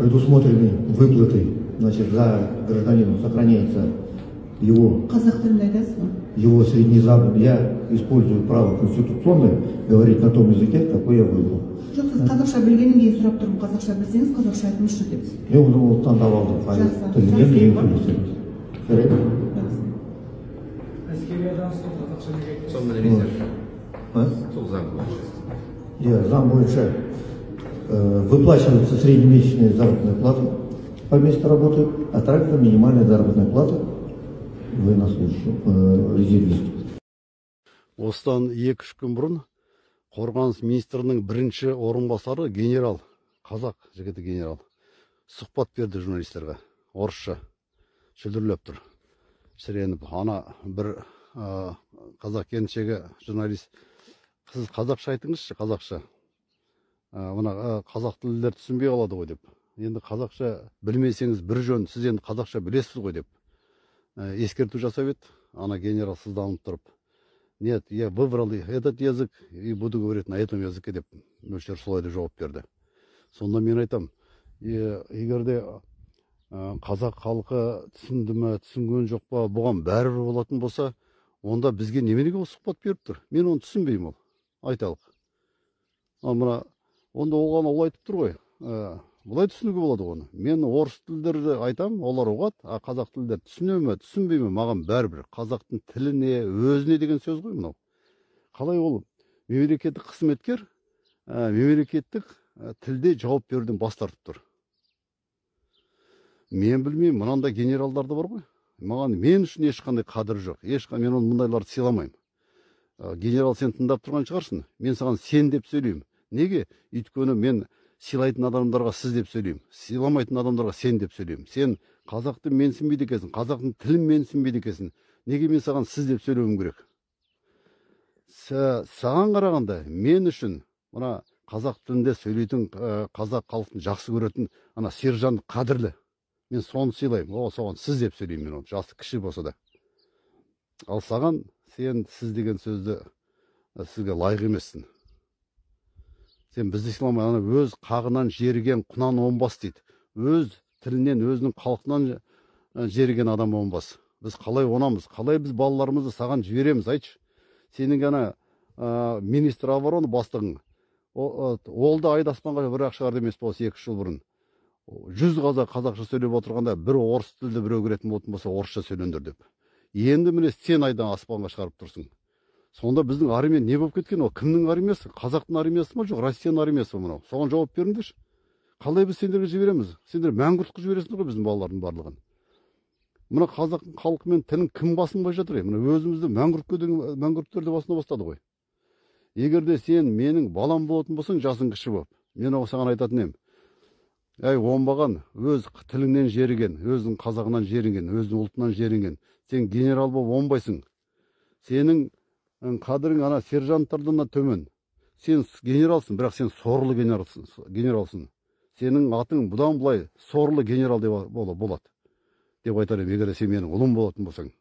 предусмотрены выплаты, значит, за гражданином сохраняется его средний заработок. Я использую право конституционное говорить на том языке, какой я выбрал. Жоқ, сіз қазақша білгеннен кейін сұрап тұрмын, қазақша білсеңіз, қазақша айтыңызшы деп. Мен оны таңдап алдым. Тілмен ең сөйлесеміз. Жарайды? Әскери адамсыз қазақша неге? Сол міндет. Сол заң бойынша. Заң бойынша выплачивается среднемесячная заработная плата по месту работы, а также минимальная заработная плата военнослужащим, резервистам. Осыдан 2-3 күн бұрын Қорғаныс министрінің бірінші орынбасары генерал, қазақ жігіті генерал, сұхбат берді журналистерге, орысша шүлдірлеп тұр. Шіреніп, ана бір қазақ келіншегі журналист, сіз қазақша айтыңызшы, қазақша. Мына қазақ тілділер түсінбей қалады ғой деп. Енді қазақша білмесеңіз бір жөн, сіз енді қазақша білесіз ғой деп. Ескерту жасап еді, ана генерал сызданып тұрып. Нет, я выбрал этот язык и буду говорить на этом языке деп мөлшер солай деп жауап берді. Сонда мен айтам, егер де қазақ халқы түсінді ме, түсінген жоқ па, бұған бәрібір болатын болса, онда бізге неменеге сұхбат беріп тұр? Мен оны түсінбеймін, ол айталық. Мына онда оған ол айтып тұр ғой. Бұлай түсінуге болады оны. Мен орыс тілдерді айтам, олар оғат, а қазақ тілдер түсіне ме, түсінбей ме, маған бәрібір. Қазақтың тіліне, өзіне деген сөз ғой мынау. Қалай ол мемлекеттік қызметкер, мемлекеттік тілде жауап беруден бас тартып тұр. Мен білмеймін, мынандай генералдарды бар ғой. Мен үшін ешқандай қадір жоқ. Мен оны мұндайларды сыйламаймын. Генерал, сен тыңдап тұрған шығарсың. Мен саған сен деп сөйлеймін. Неге? Өйткені мен сыйлайтын адамдарға сіз деп сөйлеймін. Сыйламайтын адамдарға сен деп сөйлеймін. Сен қазақты менсінбейді екенсің, қазақтың тілін менсінбейді екенсің. Неге мен саған сіз деп сөйлеуім керек? Саған қарағанда мен үшін мына қазақ тілінде сөйлейтін, қазақ халқын жақсы көретін ана сержант қадірлі. Мен соны сыйлаймын. Соған сіз деп сөйлеймін мен оны, жасы кіші болса да. Ал саған сен сіз деген сөзді сізге лайық емессің. Сен бізді сыйламай, өз қағынан жеріген құнан оңбас дейді. Өз тілінен, өзінің халқынан жеріген адам оңбас. Біз қалай онамыз, қалай біз балаларымызды саған жібереміз, айтшы. Сенің ғана министр обороны бастығың, ол да айды аспанға бір ақ шығарды емес болса 2 жыл бұрын. 100 қазақша сөйлеп отырғанда бір орыс тілді біреу көретін болатын болса орысша сөйлендір деп. Енді міне сен айдан аспанға шығарып тұрсың. Сонда біздің армия не болып кеткен? Ол кімнің армиясы? Қазақтың армиясы ма, жоқ Россияның армиясы ма мынау? Соған жауап беріңдерші. Қалай біз сендерге жібереміз? Сендер мәңгүртке жібересіңдер ғой біздің балалардың барлығын. Мына қазақтың халқы мен тілін кім басынбай жатыр? Мына өзімізді мәңгүрттерді басына бастады ғой. Егер де сен менің балам болатын болсаң, жасың кіші болып, мен саған айтатын едім. Әй, оңбаған, өз тіліңнен жеріген, өзінің қазағынан жерінген, өзінің ұлтынан жерінген. Сен генерал болып оңбайсың. Сенің қадірің ана сержанттардан төмен. Сен генералсың, бірақ сен сорлы генералсың. Сенің атың бұдан бұлай сорлы генерал деп болады. Деп айтар едім, егер сен менің ұлым болатын болсаң.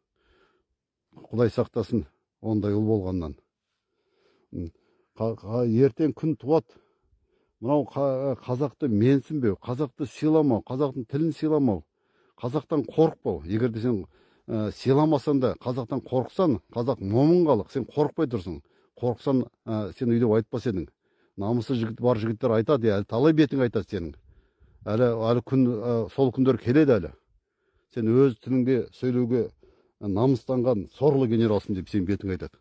Құдай сақтасын ондай ұл болғаннан. Ертең күн туады. Мынау қазақты менсінбеу, қазақты сыйламау, қазақтың тілін сыйламау, қазақтан қорықпау. Егер де сен сыйламасаң да, қазақтан қорықсан, қазақ момын халық, сен қорықпай тұрсың. Қорықсан, сен үйде айтпас едің. Намысы бар жігіттер айтады, әлі талай бетің айтады сенің. Әлі сол күндер келеді әлі. Сен өз тіліңде сөйлеуге намыстанған сорлы генералсың деп сен бетің айтады.